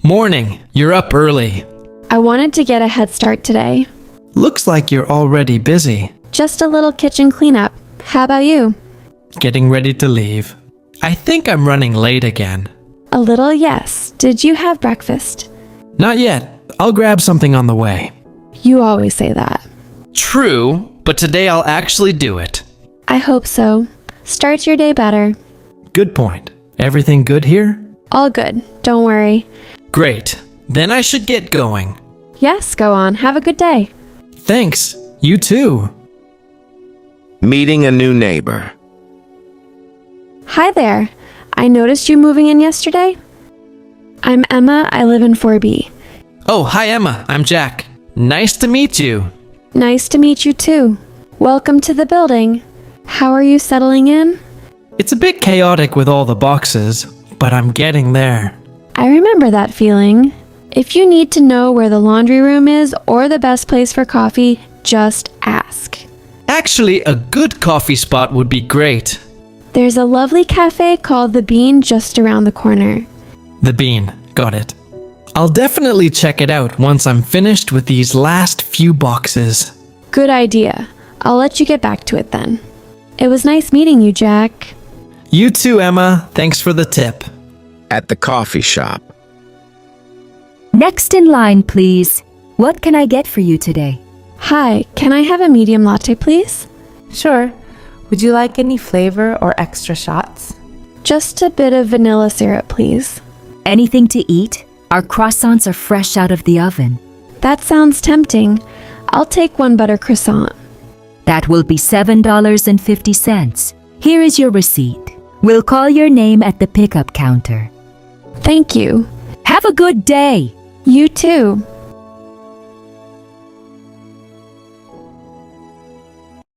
Morning. You're up early. I wanted to get a head start today. Looks like you're already busy. Just a little kitchen cleanup. How about you? Getting ready to leave. I think I'm running late again. A little, yes. Did you have breakfast? Not yet. I'll grab something on the way. You always say that. True, but today I'll actually do it. I hope so. Start your day better. Good point. Everything good here? All good. Don't worry. Great. Then I should get going. Yes, go on. Have a good day. Thanks. You too. Meeting a new neighbor. Hi there. I noticed you moving in yesterday. I'm Emma. I live in 4B. Oh, hi Emma. I'm Jack. Nice to meet you. Nice to meet you too. Welcome to the building. How are you settling in? It's a bit chaotic with all the boxes, but I'm getting there. I remember that feeling. If you need to know where the laundry room is or the best place for coffee, just ask. Actually, a good coffee spot would be great. There's a lovely cafe called The Bean just around the corner. The Bean. Got it. I'll definitely check it out once I'm finished with these last few boxes. Good idea. I'll let you get back to it then. It was nice meeting you, Jack. You too, Emma. Thanks for the tip. At the coffee shop. Next in line, please. What can I get for you today? Hi, can I have a medium latte, please? Sure. Would you like any flavor or extra shots? Just a bit of vanilla syrup, please. Anything to eat? Our croissants are fresh out of the oven. That sounds tempting. I'll take one butter croissant. That will be $7.50. Here is your receipt. We'll call your name at the pickup counter. Thank you. Have a good day. You too.